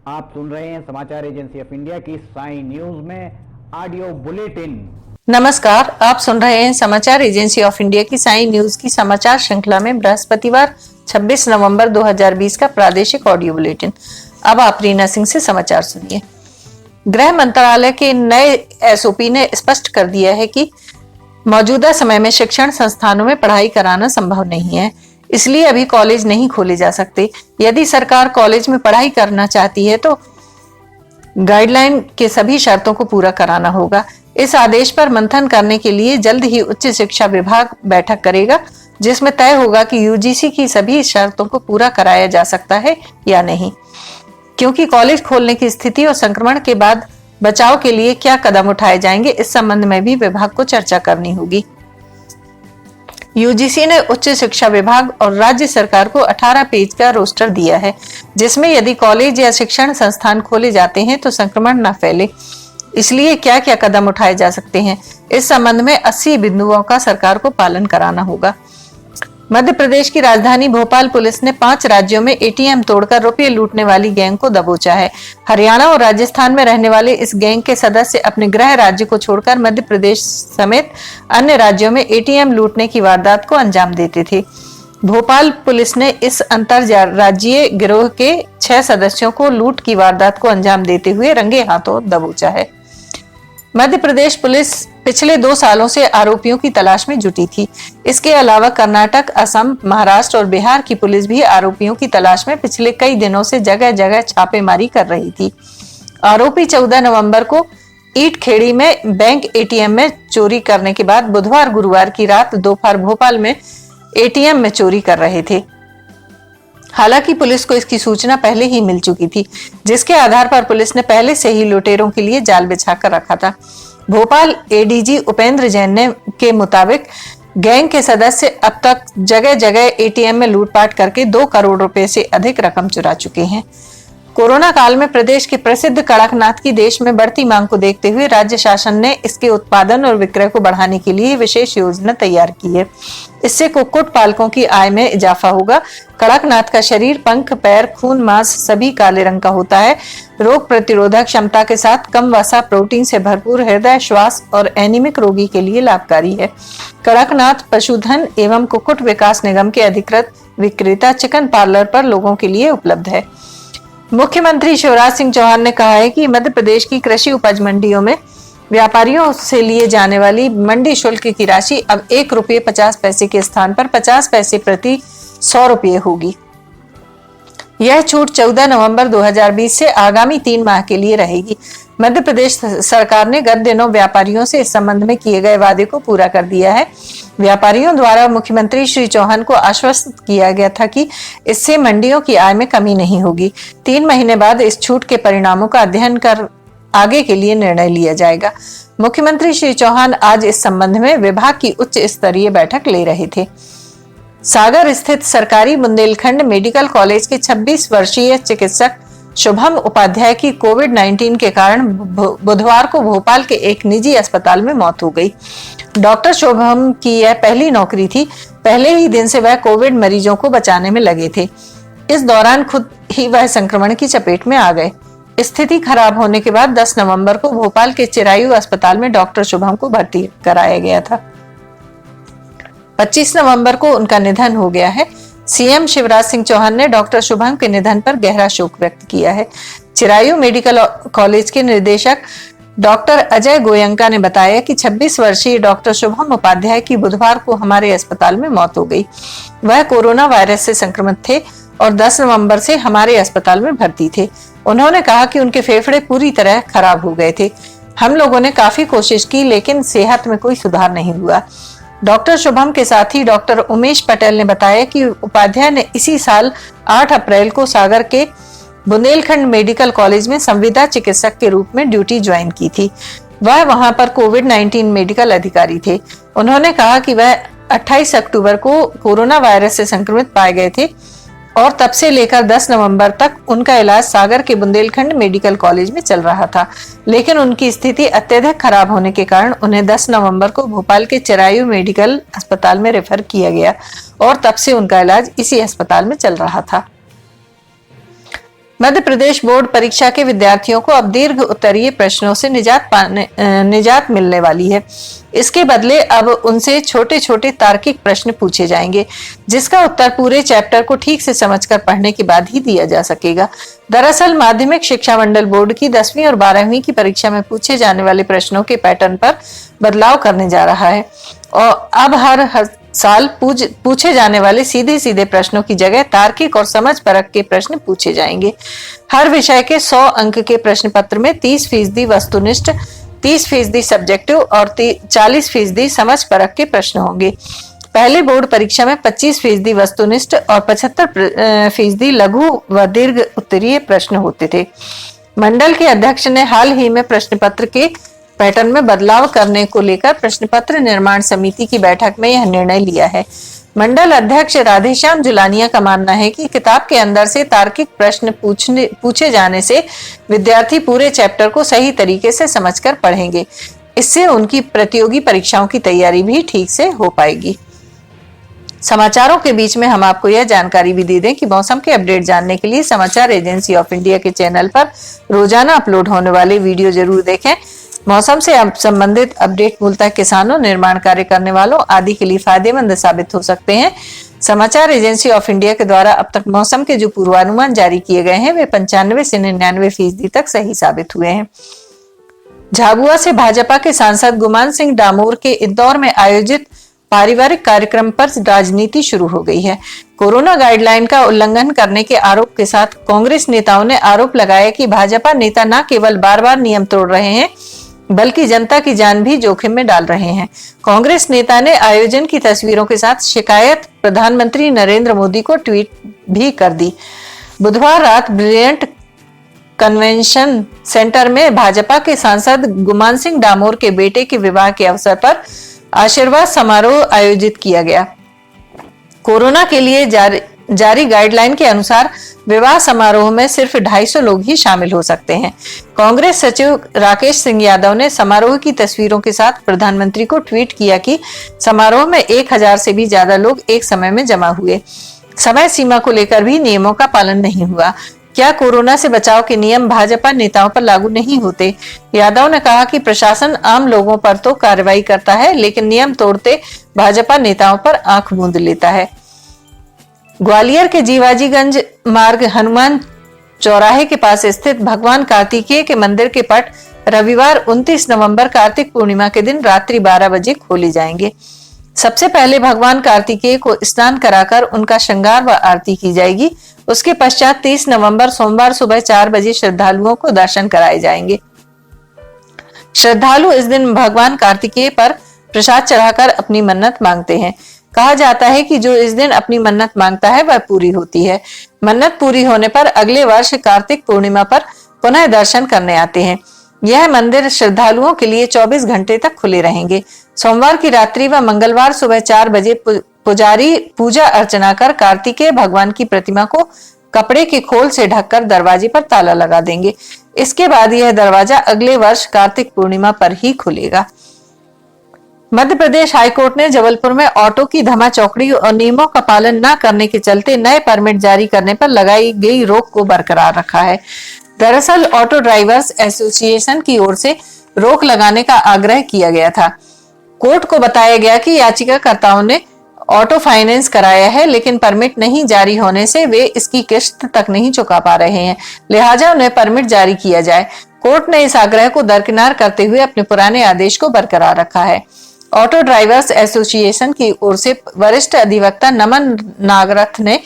आप सुन रहे हैं समाचार एजेंसी ऑफ इंडिया की साई न्यूज में ऑडियो बुलेटिन। नमस्कार, आप सुन रहे हैं समाचार एजेंसी ऑफ इंडिया की साई न्यूज की समाचार श्रृंखला में बृहस्पतिवार 26 नवंबर 2020 का प्रादेशिक ऑडियो बुलेटिन। अब आप रीना सिंह से समाचार सुनिए। गृह मंत्रालय के नए एसओपी ने स्पष्ट कर दिया है कि मौजूदा समय में शिक्षण संस्थानों में पढ़ाई कराना संभव नहीं है, इसलिए अभी कॉलेज नहीं खोले जा सकते। यदि सरकार कॉलेज में पढ़ाई करना चाहती है तो गाइडलाइन के सभी शर्तों को पूरा कराना होगा। इस आदेश पर मंथन करने के लिए जल्द ही उच्च शिक्षा विभाग बैठक करेगा, जिसमें तय होगा कि यूजीसी की सभी शर्तों को पूरा कराया जा सकता है या नहीं। क्योंकि कॉलेज खोलने की स्थिति और संक्रमण के बाद बचाव के लिए क्या कदम उठाए जाएंगे, इस संबंध में भी विभाग को चर्चा करनी होगी। यूजीसी ने उच्च शिक्षा विभाग और राज्य सरकार को 18 पेज का रोस्टर दिया है, जिसमें यदि कॉलेज या शिक्षण संस्थान खोले जाते हैं तो संक्रमण न फैले, इसलिए क्या क्या कदम उठाए जा सकते हैं, इस संबंध में 80 बिंदुओं का सरकार को पालन कराना होगा। मध्य प्रदेश की राजधानी भोपाल पुलिस ने 5 राज्यों में एटीएम तोड़कर रुपये लूटने वाली गैंग को दबोचा है। हरियाणा और राजस्थान में रहने वाले इस गैंग के सदस्य अपने गृह राज्य को छोड़कर मध्य प्रदेश समेत अन्य राज्यों में एटीएम लूटने की वारदात को अंजाम देते थे। भोपाल पुलिस ने इस अंतर राज्यीय गिरोह के 6 सदस्यों को लूट की वारदात को अंजाम देते हुए रंगे हाथों दबोचा है। मध्य प्रदेश पुलिस पिछले 2 सालों से आरोपियों की तलाश में जुटी थी। इसके अलावा कर्नाटक, असम, महाराष्ट्र और बिहार की पुलिस भी आरोपियों की तलाश में पिछले कई दिनों से जगह जगह छापेमारी कर रही थी। आरोपी 14 नवंबर को ईटखेड़ी में बैंक एटीएम में चोरी करने के बाद बुधवार गुरुवार की रात दोपहर भोपाल में एटीएम में चोरी कर रहे थे। हालांकि पुलिस को इसकी सूचना पहले ही मिल चुकी थी, जिसके आधार पर पुलिस ने पहले से ही लुटेरों के लिए जाल बिछाकर रखा था। भोपाल एडीजी उपेंद्र जैन के मुताबिक गैंग के सदस्य अब तक जगह जगह एटीएम में लूटपाट करके 2 करोड़ रुपए से अधिक रकम चुरा चुके हैं। कोरोना काल में प्रदेश के प्रसिद्ध कड़कनाथ की देश में बढ़ती मांग को देखते हुए राज्य शासन ने इसके उत्पादन और विक्रय को बढ़ाने के लिए विशेष योजना तैयार की है। इससे कुक्कुट पालकों की आय में इजाफा होगा। कड़कनाथ का शरीर, पंख, पैर, खून, मांस सभी काले रंग का होता है। रोग प्रतिरोधक क्षमता के साथ कम वसा, प्रोटीन से भरपूर, हृदय, श्वास और एनीमिक रोगी के लिए लाभकारी है। कड़कनाथ पशुधन एवं कुक्कुट विकास निगम के अधिकृत विक्रेता चिकन पार्लर पर लोगों के लिए उपलब्ध है। मुख्यमंत्री शिवराज सिंह चौहान ने कहा है कि मध्य प्रदेश की कृषि उपज मंडियों में व्यापारियों से लिए जाने वाली मंडी शुल्क की राशि अब 1 रुपये 50 पैसे के स्थान पर 50 पैसे प्रति 100 रुपये होगी। यह छूट 14 नवंबर 2020 से आगामी 3 माह के लिए रहेगी। मध्य प्रदेश सरकार ने गत दिनों व्यापारियों से इस संबंध में किए गए वादे को पूरा कर दिया है। व्यापारियों द्वारा मुख्यमंत्री श्री चौहान को आश्वस्त किया गया था कि इससे मंडियों की आय में कमी नहीं होगी। 3 महीने बाद इस छूट के परिणामों का अध्ययन कर आगे के लिए निर्णय लिया जाएगा। मुख्यमंत्री श्री चौहान आज इस संबंध में विभाग की उच्च स्तरीय बैठक ले रहे थे। सागर स्थित सरकारी बुंदेलखंड मेडिकल कॉलेज के 26 वर्षीय चिकित्सक शुभम उपाध्याय की कोविड-19 के कारण बुधवार को भोपाल के एक निजी अस्पताल में मौत हो गई। डॉक्टर शुभम की यह पहली नौकरी थी। पहले ही दिन से वह कोविड मरीजों को बचाने में लगे थे। इस दौरान खुद ही वह संक्रमण की चपेट में आ गए। स्थिति खराब होने के बाद 10 नवंबर को भोपाल के चिरायू अस्पताल में डॉक्टर शुभम को भर्ती कराया गया था। 25 नवंबर को उनका निधन हो गया है। सीएम शिवराज सिंह चौहान ने डॉक्टर शुभम के निधन पर गहरा शोक व्यक्त किया है। चिरायू मेडिकल कॉलेज के निदेशक डॉक्टर अजय गोयंका ने बताया कि 26 वर्षीय डॉक्टर शुभम उपाध्याय की बुधवार को हमारे अस्पताल में मौत हो गई। वह कोरोना वायरस से संक्रमित थे और 10 नवंबर से हमारे अस्पताल में भर्ती थे। उन्होंने कहा कि उनके फेफड़े पूरी तरह खराब हो गए थे। हम लोगों ने काफी कोशिश की, लेकिन सेहत में कोई सुधार नहीं हुआ। डॉक्टर शुभम के साथी डॉक्टर उमेश पटेल ने बताया कि उपाध्याय ने इसी साल 8 अप्रैल को सागर के बुंदेलखंड मेडिकल कॉलेज में संविदा चिकित्सक के रूप में ड्यूटी ज्वाइन की थी। वह वहां पर कोविड-19 मेडिकल अधिकारी थे। उन्होंने कहा कि वह 28 अक्टूबर को कोरोना वायरस से संक्रमित पाए गए थे और तब से लेकर 10 नवंबर तक उनका इलाज सागर के बुंदेलखंड मेडिकल कॉलेज में चल रहा था, लेकिन उनकी स्थिति अत्यधिक खराब होने के कारण उन्हें 10 नवंबर को भोपाल के चिरायू मेडिकल अस्पताल में रेफर किया गया और तब से उनका इलाज इसी अस्पताल में चल रहा था। मध्य प्रदेश बोर्ड परीक्षा के विद्यार्थियों को अब दीर्घ उत्तरीय प्रश्नों से निजात मिलने वाली है। इसके बदले अब उनसे छोटे छोटे तार्किक प्रश्न पूछे जाएंगे, जिसका उत्तर पूरे चैप्टर को ठीक से समझकर पढ़ने के बाद ही दिया जा सकेगा। दरअसल माध्यमिक शिक्षा मंडल बोर्ड की 10वीं और 12वीं की परीक्षा में पूछे जाने वाले प्रश्नों के पैटर्न पर बदलाव करने जा रहा है और अब हर साल पूछे जाने वाले सीधे सीधे प्रश्नों की जगह तार्किक और समझ परख के प्रश्न पूछे जाएंगे। हर विषय के 100 अंक के प्रश्न पत्र में 30% वस्तुनिष्ठ, 30% सब्जेक्टिव और 40% समझ परख के प्रश्न होंगे। पहले बोर्ड परीक्षा में 25% वस्तुनिष्ठ और 75% लघु व दीर्घ उत्तरीय प्रश्न होते थे। मंडल के अध्यक्ष ने हाल ही में प्रश्न पत्र के पैटर्न में बदलाव करने को लेकर प्रश्न पत्र निर्माण समिति की बैठक में यह निर्णय लिया है। मंडल अध्यक्ष राधेश्याम जुलानिया का मानना है कि किताब के अंदर से तार्किक प्रश्न पूछे जाने से विद्यार्थी पूरे चैप्टर को सही तरीके से समझकर पढ़ेंगे। इससे उनकी प्रतियोगी परीक्षाओं की तैयारी भी ठीक से हो पाएगी। समाचारों के बीच में हम आपको यह जानकारी भी दे दें कि मौसम के अपडेट जानने के लिए समाचार एजेंसी ऑफ इंडिया के चैनल पर रोजाना अपलोड होने वाले वीडियो जरूर देखें। मौसम से संबंधित अपडेट मूलतः किसानों, निर्माण कार्य करने वालों आदि के लिए फायदेमंद साबित हो सकते हैं। समाचार एजेंसी ऑफ इंडिया के द्वारा अब तक मौसम के जो पूर्वानुमान जारी किए गए हैं वे 95 से 99% तक सही साबित हुए हैं। झाबुआ से भाजपा के सांसद गुमान सिंह डामोर के इंदौर में आयोजित पारिवारिक कार्यक्रम पर राजनीति शुरू हो गई है। कोरोना गाइडलाइन का उल्लंघन करने के आरोप के साथ कांग्रेस नेताओं ने आरोप लगाया कि भाजपा नेता न केवल बार-बार नियम तोड़ रहे हैं बल्कि जनता की जान भी जोखिम में डाल रहे हैं। कांग्रेस नेता ने आयोजन की तस्वीरों के साथ शिकायत प्रधानमंत्री नरेंद्र मोदी को ट्वीट भी कर दी। बुधवार रात ब्रिलियंट कन्वेंशन सेंटर में भाजपा के सांसद गुमान सिंह डामोर के बेटे के विवाह के अवसर पर आशीर्वाद समारोह आयोजित किया गया। कोरोना के लिए जारी गाइडलाइन के अनुसार विवाह समारोह में सिर्फ 250 लोग ही शामिल हो सकते हैं। कांग्रेस सचिव राकेश सिंह यादव ने समारोह की तस्वीरों के साथ प्रधानमंत्री को ट्वीट किया कि समारोह में 1000 से भी ज्यादा लोग एक समय में जमा हुए। समय सीमा को लेकर भी नियमों का पालन नहीं हुआ। क्या कोरोना से बचाव के नियम भाजपा नेताओं पर लागू नहीं होते? यादव ने कहा कि प्रशासन आम लोगों पर तो कार्रवाई करता है, लेकिन नियम तोड़ते भाजपा नेताओं पर आंख मूंद लेता है। ग्वालियर के जीवाजीगंज मार्ग हनुमान चौराहे के पास स्थित भगवान कार्तिकेय के मंदिर के पट रविवार 29 नवंबर कार्तिक पूर्णिमा के दिन रात्रि 12 बजे खोले जाएंगे। सबसे पहले भगवान कार्तिकेय को स्नान कराकर उनका श्रृंगार व आरती की जाएगी। उसके पश्चात 30 नवंबर सोमवार सुबह 4 बजे श्रद्धालुओं को दर्शन कराए जाएंगे। श्रद्धालु इस दिन भगवान कार्तिकेय पर प्रसाद चढ़ाकर अपनी मन्नत मांगते हैं। कहा जाता है कि जो इस दिन अपनी मन्नत मांगता है वह पूरी होती है। मन्नत पूरी होने पर अगले वर्ष कार्तिक पूर्णिमा पर पुनः दर्शन करने आते हैं। यह मंदिर श्रद्धालुओं के लिए 24 घंटे तक खुले रहेंगे। सोमवार की रात्रि व मंगलवार सुबह 4 बजे पुजारी पूजा अर्चना कर कार्तिकेय भगवान की प्रतिमा को कपड़े के खोल से ढककर दरवाजे पर ताला लगा देंगे। इसके बाद यह दरवाजा अगले वर्ष कार्तिक पूर्णिमा पर ही खुलेगा। मध्य प्रदेश हाईकोर्ट ने जबलपुर में ऑटो की धमा चौकड़ी और नियमों का पालन न करने के चलते नए परमिट जारी करने पर लगाई गई रोक को बरकरार रखा है। दरअसल ऑटो ड्राइवर्स एसोसिएशन की ओर से रोक लगाने का आग्रह किया गया था। कोर्ट को बताया गया कि याचिकाकर्ताओं ने ऑटो फाइनेंस कराया है, लेकिन परमिट नहीं जारी होने से वे इसकी किस्त तक नहीं चुका पा रहे हैं, लिहाजा उन्हें परमिट जारी किया जाए। कोर्ट ने इस आग्रह को दरकिनार करते हुए अपने पुराने आदेश को बरकरार रखा है। ऑटो ड्राइवर्स एसोसिएशन की ओर से वरिष्ठ अधिवक्ता नमन नागरथ ने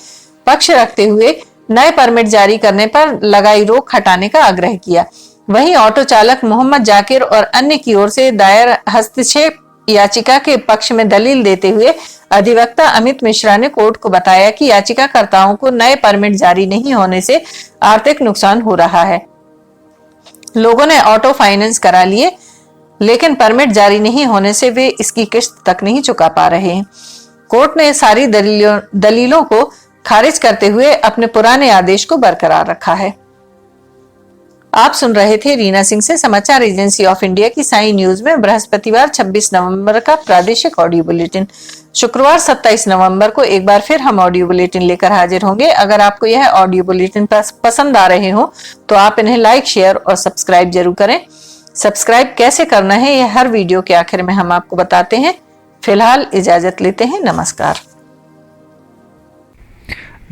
पक्ष रखते हुए नए परमिट जारी करने पर लगाई रोक हटाने का आग्रह किया। वहीं ऑटो चालक मोहम्मद जाकिर और अन्य की ओर से दायर हस्तक्षेप याचिका के पक्ष में दलील देते हुए अधिवक्ता अमित मिश्रा ने कोर्ट को बताया कि याचिकाकर्ताओं को नए परमिट जारी नहीं होने से आर्थिक नुकसान हो रहा है। लोगों ने ऑटो फाइनेंस करा लिए, लेकिन परमिट जारी नहीं होने से वे इसकी किस्त तक नहीं चुका पा रहे हैं। कोर्ट ने सारी दलीलों को खारिज करते हुए अपने पुराने आदेश को बरकरार रखा है। आप सुन रहे थे रीना सिंह से समाचार एजेंसी ऑफ इंडिया की साई न्यूज में बृहस्पतिवार 26 नवंबर का प्रादेशिक ऑडियो बुलेटिन। शुक्रवार 27 नवंबर को एक बार फिर हम ऑडियो बुलेटिन लेकर हाजिर होंगे। अगर आपको यह ऑडियो बुलेटिन पसंद आ रहे हो तो आप इन्हें लाइक, शेयर और सब्सक्राइब जरूर करें। सब्सक्राइब कैसे करना है यह हर वीडियो के आखिर में हम आपको बताते हैं। फिलहाल इजाजत लेते हैं। नमस्कार।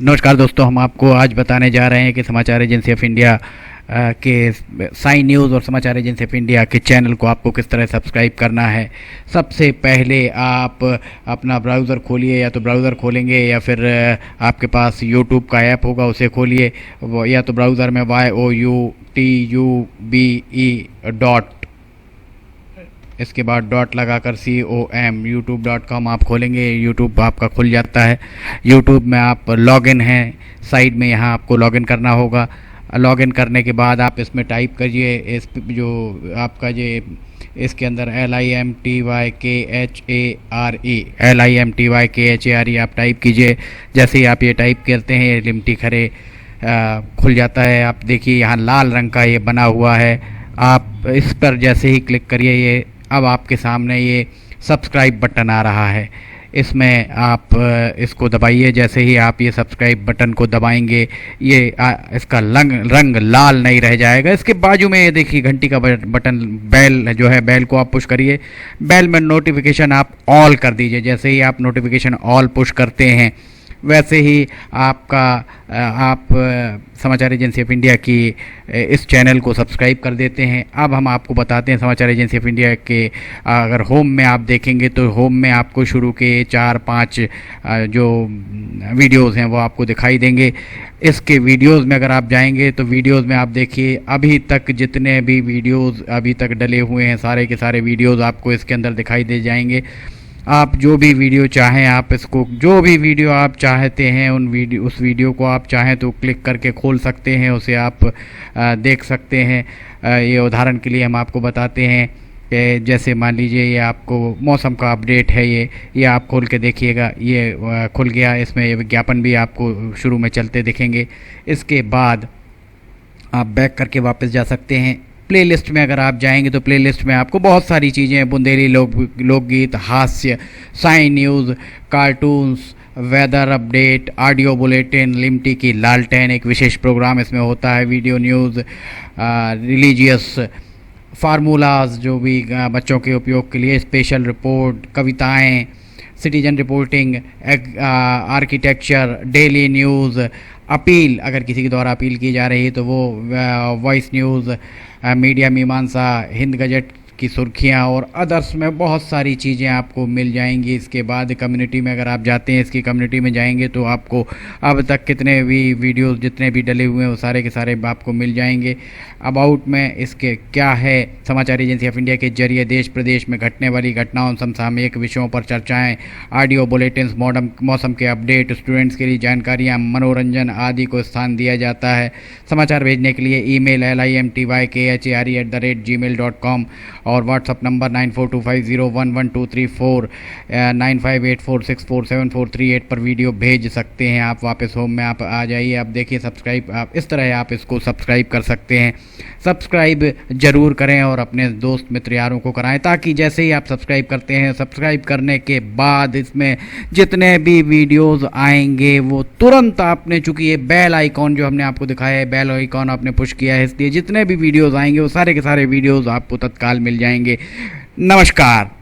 नमस्कार दोस्तों, हम आपको आज बताने जा रहे हैं कि समाचार एजेंसी ऑफ इंडिया के साई न्यूज़ और समाचार एजेंसी ऑफ इंडिया के चैनल को आपको किस तरह सब्सक्राइब करना है। सबसे पहले आप अपना ब्राउज़र खोलिए, या तो ब्राउज़र खोलेंगे या फिर आपके पास यूट्यूब का ऐप होगा उसे खोलिए, या तो ब्राउज़र में youtube.com इसके बाद डॉट लगाकर com youtube.com आप खोलेंगे। यूट्यूब आपका खुल जाता है। यूट्यूब में आप लॉगिन हैं, साइड में यहाँ आपको लॉगिन करना होगा। लॉगिन करने के बाद आप इसमें टाइप करिए, इस जो आपका ये इसके अंदर LIMTYKHARE आप टाइप कीजिए। जैसे ही आप ये टाइप करते हैं ये लिमटी खरे खुल जाता है। आप देखिए यहाँ लाल रंग का ये बना हुआ है, आप इस पर जैसे ही क्लिक करिए ये अब आपके सामने ये सब्सक्राइब बटन आ रहा है। इसमें आप इसको दबाइए। जैसे ही आप ये सब्सक्राइब बटन को दबाएंगे ये इसका रंग लाल नहीं रह जाएगा। इसके बाजू में ये देखिए घंटी का बटन, बेल जो है, बेल को आप पुश करिए। बेल में नोटिफिकेशन आप ऑल कर दीजिए। जैसे ही आप नोटिफिकेशन ऑल पुश करते हैं वैसे ही आप समाचार एजेंसी ऑफ इंडिया की इस चैनल को सब्सक्राइब कर देते हैं। अब हम आपको बताते हैं समाचार एजेंसी ऑफ इंडिया के अगर होम में आप देखेंगे तो होम में आपको शुरू के 4-5 जो वीडियोस हैं वो आपको दिखाई देंगे। इसके वीडियोस में अगर आप जाएंगे तो वीडियोस में आप देखिए अभी तक जितने भी वीडियोस अभी तक डले हुए हैं सारे के सारे वीडियोस आपको इसके अंदर दिखाई दे जाएंगे। आप जो भी वीडियो चाहें, आप इसको जो भी वीडियो आप चाहते हैं उस वीडियो को आप चाहें तो क्लिक करके खोल सकते हैं, उसे आप देख सकते हैं। ये उदाहरण के लिए हम आपको बताते हैं कि जैसे मान लीजिए ये आपको मौसम का अपडेट है, ये आप खोल के देखिएगा, ये खुल गया। इसमें ये विज्ञापन भी आपको शुरू में चलते दिखेंगे। इसके बाद आप बैक करके वापस जा सकते हैं। प्लेलिस्ट में अगर आप जाएंगे तो प्लेलिस्ट में आपको बहुत सारी चीज़ें, बुंदेली लोकगीत, हास्य, Sai news, cartoons, weather update, audio bulletin, Limti की लालटेन एक विशेष प्रोग्राम इसमें होता है, वीडियो न्यूज़, रिलीजियस फार्मूलाज जो भी बच्चों के उपयोग के लिए, स्पेशल रिपोर्ट, कविताएं, citizen reporting, architecture, daily news, appeal अगर किसी के द्वारा अपील की जा रही है तो वो वॉइस न्यूज़, मीडिया मीमांसा, हिंद गजट की सुर्खियां और अदर्स में बहुत सारी चीज़ें आपको मिल जाएंगी। इसके बाद कम्युनिटी में अगर आप जाते हैं, इसकी कम्युनिटी में जाएंगे तो आपको अब तक कितने भी वीडियोस जितने भी डले हुए हैं वो सारे के सारे आपको मिल जाएंगे। अबाउट में इसके क्या है, समाचार एजेंसी ऑफ इंडिया के जरिए देश प्रदेश में घटने वाली घटनाओं, समसामयिक विषयों पर चर्चाएँ, ऑडियो बुलेटिन्स, मौसम के अपडेट, स्टूडेंट्स के लिए जानकारियाँ, मनोरंजन आदि को स्थान दिया जाता है। समाचार भेजने के लिए ईमेल LIMTYKHARE@gmail.com और व्हाट्सअप नंबर 9425011234 9584647438 पर वीडियो भेज सकते हैं। आप वापस होम में आप आ जाइए। आप देखिए सब्सक्राइब, आप इस तरह आप इसको सब्सक्राइब कर सकते हैं। सब्सक्राइब ज़रूर करें और अपने दोस्त मित्र यारों को कराएं, ताकि जैसे ही आप सब्सक्राइब करते हैं, सब्सक्राइब करने के बाद इसमें जितने भी वीडियोज़ आएंगे वो तुरंत आपने, चूँकि ये बेल आइकॉन जो हमने आपको दिखाया है, बेल आइकॉन आपने पुश किया है, इसलिए जितने भी वीडियोज़ आएंगे वो सारे के सारे वीडियोज़ आपको तत्काल मिल जाएंगे। नमस्कार।